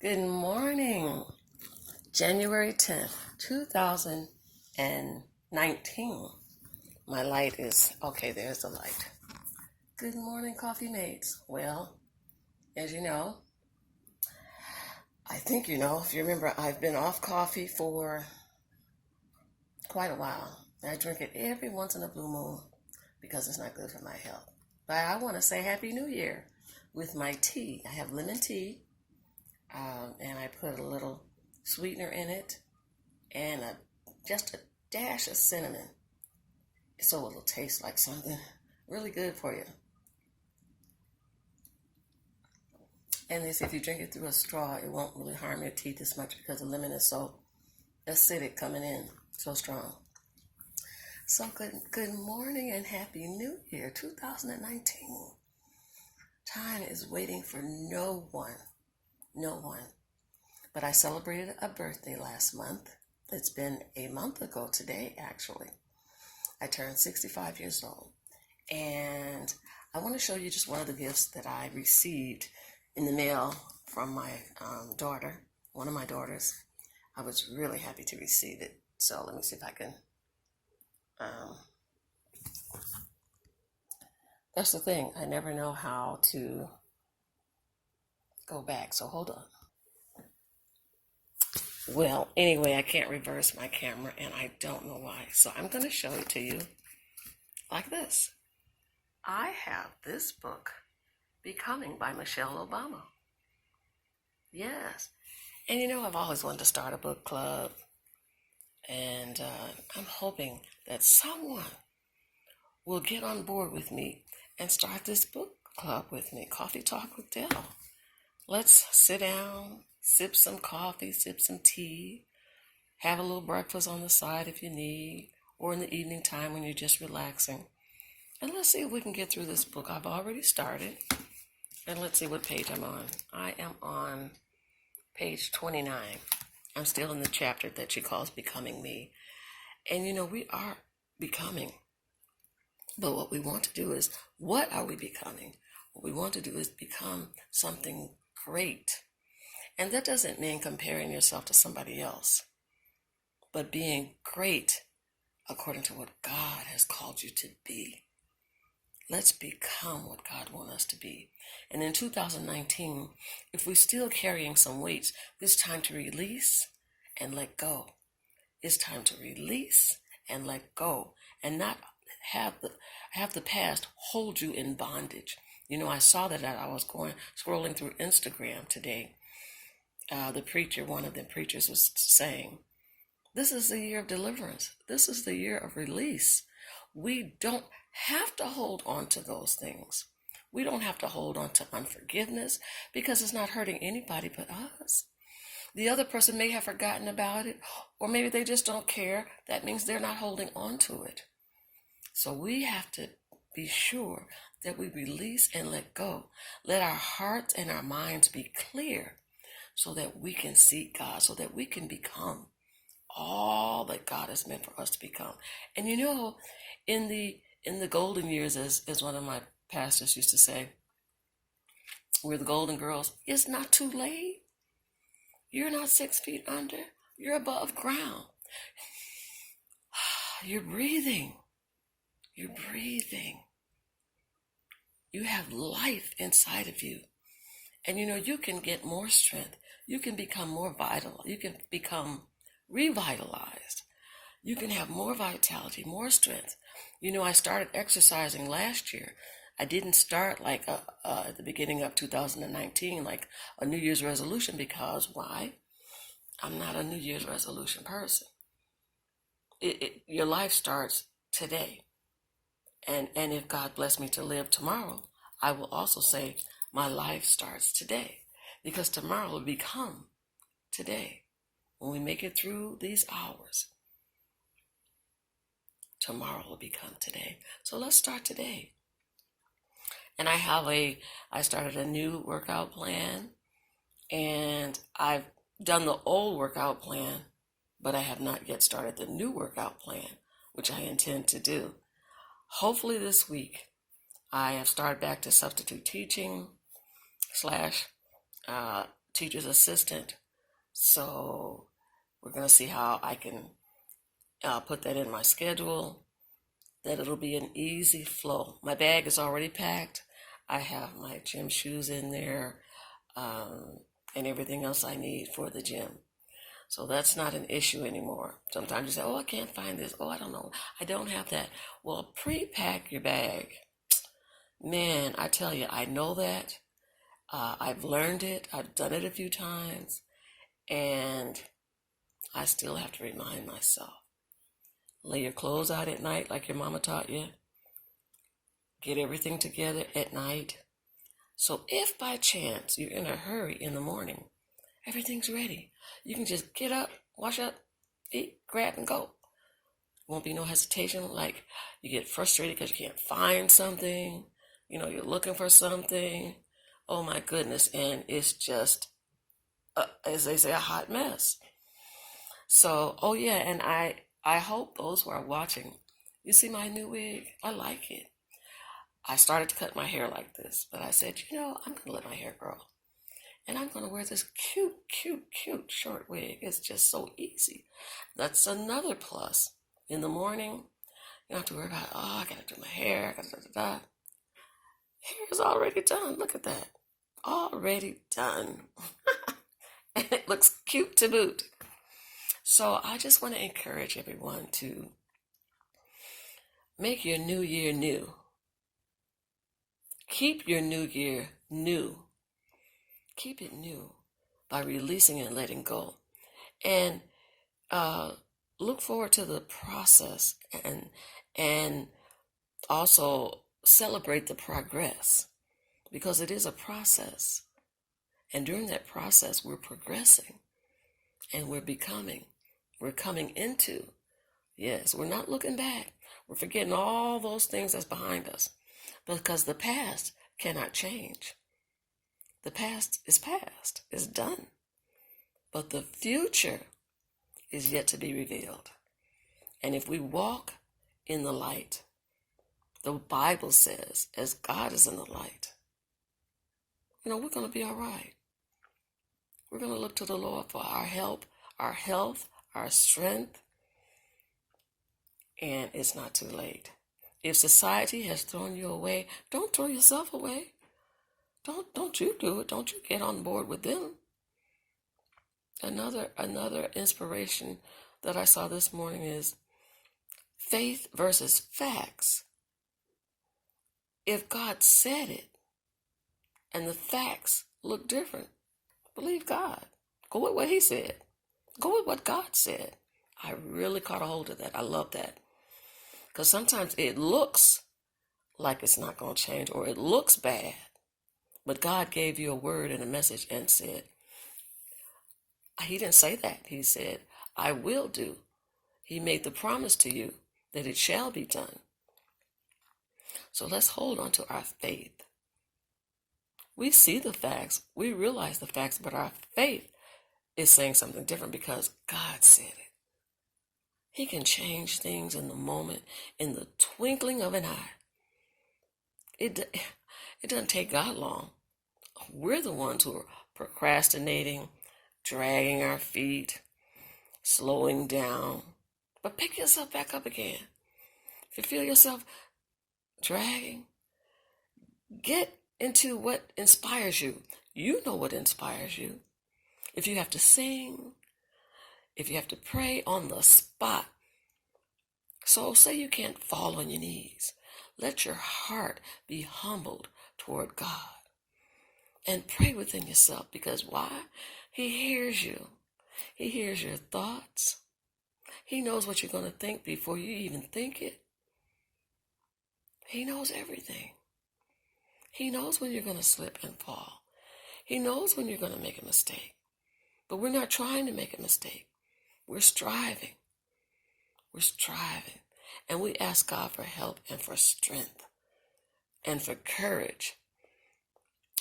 Good morning, January 10th, 2019. My light is, okay, there's the light. Good morning, coffee mates. Well, as you know, I think you know, if you remember, I've been off coffee for quite a while. I drink it every once in a blue moon because it's not good for my health. But I want to say Happy New Year with my tea. I have lemon tea, and I put a little sweetener in it and just a dash of cinnamon so it'll taste like something really good for you. And they say if you drink it through a straw, it won't really harm your teeth as much because the lemon is so acidic coming in, so strong. So good morning and Happy New Year 2019. Time is waiting for no one. No one. But I celebrated a birthday last month. It's been a month ago today, actually. I turned 65 years old. And I want to show you just one of the gifts that I received in the mail from my daughter, one of my daughters. I was really happy to receive it. So let me see if I can. That's the thing. I never know how to go back. So hold on. Well, anyway, I can't reverse my camera and I don't know why. So I'm going to show it to you like this. I have this book, Becoming by Michelle Obama. Yes. And you know, I've always wanted to start a book club. And I'm hoping that someone will get on board with me and start this book club with me, Coffee Talk with Dell. Let's sit down, sip some coffee, sip some tea, have a little breakfast on the side if you need, or in the evening time when you're just relaxing. And let's see if we can get through this book. I've already started. And let's see what page I'm on. I am on page 29. I'm still in the chapter that she calls Becoming Me. And you know, we are becoming. But what we want to do is, what are we becoming? What we want to do is become something great. And that doesn't mean comparing yourself to somebody else, but being great according to what God has called you to be. Let's become what God wants us to be. And in 2019, if we're still carrying some weights, it's time to release and let go. It's time to release and let go and not have the past hold you in bondage. You know, I saw that I was scrolling through Instagram today. The preacher, one of the preachers was saying, this is the year of deliverance. This is the year of release. We don't have to hold on to those things. We don't have to hold on to unforgiveness because it's not hurting anybody but us. The other person may have forgotten about it, or maybe they just don't care. That means they're not holding on to it. So we have to be sure that we release and let go. Let our hearts and our minds be clear so that we can seek God, so that we can become all that God has meant for us to become. And you know, in the golden years, as one of my pastors used to say, we're the golden girls. It's not too late. You're not 6 feet under. You're above ground. You're breathing. You're breathing. You have life inside of you. And you know, you can get more strength. You can become more vital. You can become revitalized. You can have more vitality, more strength. You know, I started exercising last year. I didn't start like at the beginning of 2019, like a New Year's resolution, because why? I'm not a New Year's resolution person. Your life starts today. And if God bless me to live tomorrow, I will also say my life starts today, because tomorrow will become today. When we make it through these hours, tomorrow will become today. So let's start today. And I started a new workout plan, and I've done the old workout plan, but I have not yet started the new workout plan, which I intend to do. Hopefully this week, I have started back to substitute teaching / teacher's assistant. So we're going to see how I can put that in my schedule, that it'll be an easy flow. My bag is already packed. I have my gym shoes in there, and everything else I need for the gym. So that's not an issue anymore. Sometimes you say, oh, I can't find this. Oh, I don't know. I don't have that. Well, pre-pack your bag. Man, I tell you, I know that. I've learned it. I've done it a few times. And I still have to remind myself. Lay your clothes out at night like your mama taught you. Get everything together at night. So if by chance you're in a hurry in the morning, everything's ready. You can just get up, wash up, eat, grab, and go. Won't be no hesitation. Like you get frustrated because you can't find something. You're looking for something. Oh my goodness. And it's just, as they say, a hot mess. So, oh yeah, and I hope those who are watching, you see my new wig? I like it. I started to cut my hair like this, but I said, I'm going to let my hair grow. And I'm going to wear this cute, cute, cute short wig. It's just so easy. That's another plus. In the morning, you don't have to worry about, I got to do my hair. Hair is already done. Look at that. Already done. And it looks cute to boot. So I just want to encourage everyone to make your new year new. Keep your new year new. Keep it new by releasing and letting go. And look forward to the process and also celebrate the progress, because it is a process. And during that process, we're progressing and we're becoming. We're coming into. Yes, we're not looking back. We're forgetting all those things that's behind us, because the past cannot change. The past is past. It's done. But the future is yet to be revealed. And if we walk in the light, the Bible says, as God is in the light, we're going to be all right. We're going to look to the Lord for our help, our health, our strength, and it's not too late. If society has thrown you away, don't throw yourself away. Don't you do it. Don't you get on board with them. Another inspiration that I saw this morning is faith versus facts. If God said it and the facts look different, believe God. Go with what he said. Go with what God said. I really caught a hold of that. I love that. Because sometimes it looks like it's not going to change, or it looks bad. But God gave you a word and a message and said, he didn't say that. He said, I will do. He made the promise to you that it shall be done. So let's hold on to our faith. We see the facts. We realize the facts, but our faith is saying something different because God said it. He can change things in the moment, in the twinkling of an eye. It doesn't take God long. We're the ones who are procrastinating, dragging our feet, slowing down. But pick yourself back up again. If you feel yourself dragging, get into what inspires you. You know what inspires you. If you have to sing, if you have to pray on the spot. So say you can't fall on your knees. Let your heart be humbled toward God. And pray within yourself, because why? He hears you. He hears your thoughts. He knows what you're going to think before you even think it. He knows everything. He knows when you're going to slip and fall. He knows when you're going to make a mistake. But we're not trying to make a mistake. We're striving. We're striving. And we ask God for help and for strength and for courage.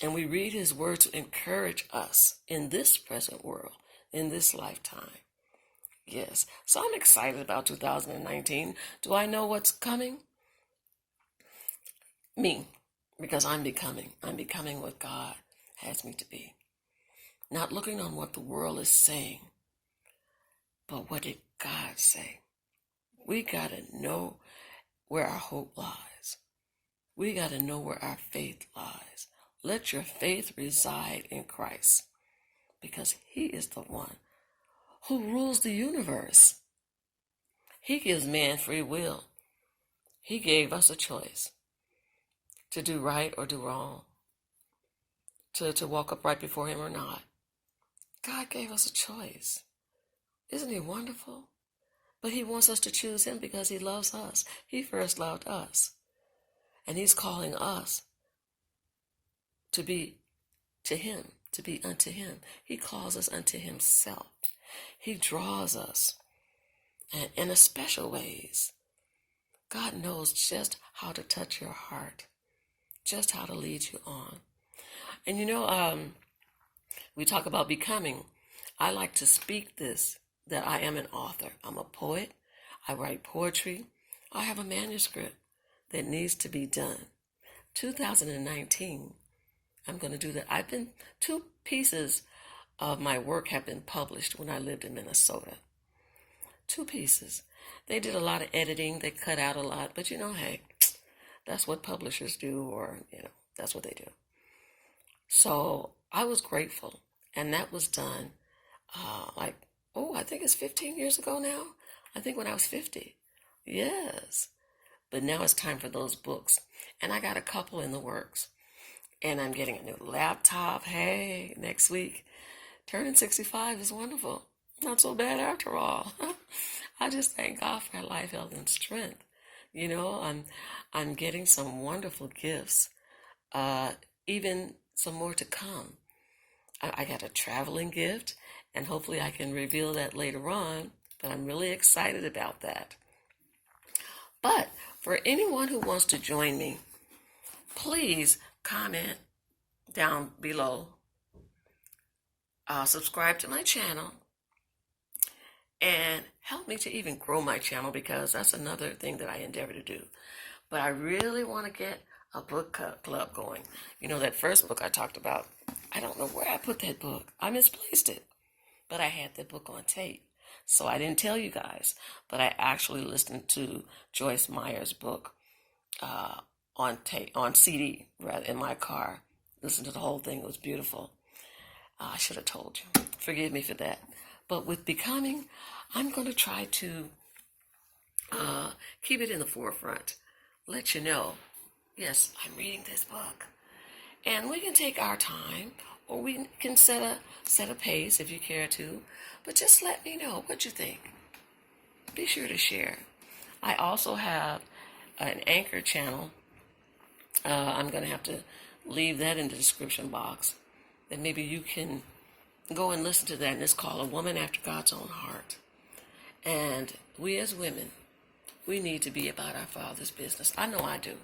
And we read his word to encourage us in this present world, in this lifetime. Yes. So I'm excited about 2019. Do I know what's coming? Me. Because I'm becoming what God has me to be. not looking on what the world is saying, but what did God say? We got to know where our hope lies. We got to know where our faith lies. Let your faith reside in Christ, because he is the one who rules the universe. He gives man free will. He gave us a choice to do right or do wrong, to walk upright before him or not. God gave us a choice. Isn't he wonderful? But he wants us to choose him because he loves us. He first loved us. And he's calling us to be to him, to be unto him. He calls us unto himself. He draws us, and in a special ways. God knows just how to touch your heart, just how to lead you on. And we talk about becoming. I like to speak this, that I am an author. I'm a poet. I write poetry. I have a manuscript that needs to be done. 2019, I'm going to do that. Two pieces of my work have been published when I lived in Minnesota. 2 pieces. They did a lot of editing. They cut out a lot. But hey, that's what publishers do, or, that's what they do. So I was grateful. And that was done I think it's 15 years ago now. I think when I was 50. Yes. But now it's time for those books. And I got a couple in the works. And I'm getting a new laptop. Hey, next week. Turning 65 is wonderful. Not so bad after all. I just thank God for life, health, and strength. I'm getting some wonderful gifts. Even some more to come. I got a traveling gift, and hopefully I can reveal that later on. But I'm really excited about that. But for anyone who wants to join me, please comment down below. Subscribe to my channel and help me to even grow my channel, because that's another thing that I endeavor to do. But I really want to get a book club going. That first book I talked about, I don't know where I put that book. I misplaced it. But I had that book on tape. So I didn't tell you guys, but I actually listened to Joyce Meyer's book on CD, rather, in my car. Listened to the whole thing. It was beautiful. I should have told you. Forgive me for that. But with becoming, I'm going to try to keep it in the forefront. Let you know, yes, I'm reading this book. And we can take our time, or we can set a pace if you care to. But just let me know what you think. Be sure to share. I also have an Anchor channel. I'm going to have to leave that in the description box. Then maybe you can go and listen to that. And it's called A Woman After God's Own Heart. And we as women, we need to be about our Father's business. I know I do.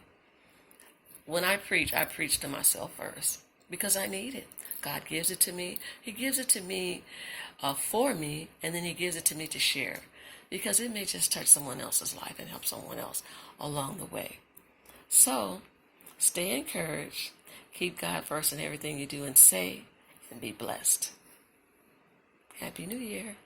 When I preach to myself first, because I need it. God gives it to me. He gives it to me for me, and then he gives it to me to share, because it may just touch someone else's life and help someone else along the way. So stay encouraged. Keep God first in everything you do and say, and be blessed. Happy New Year.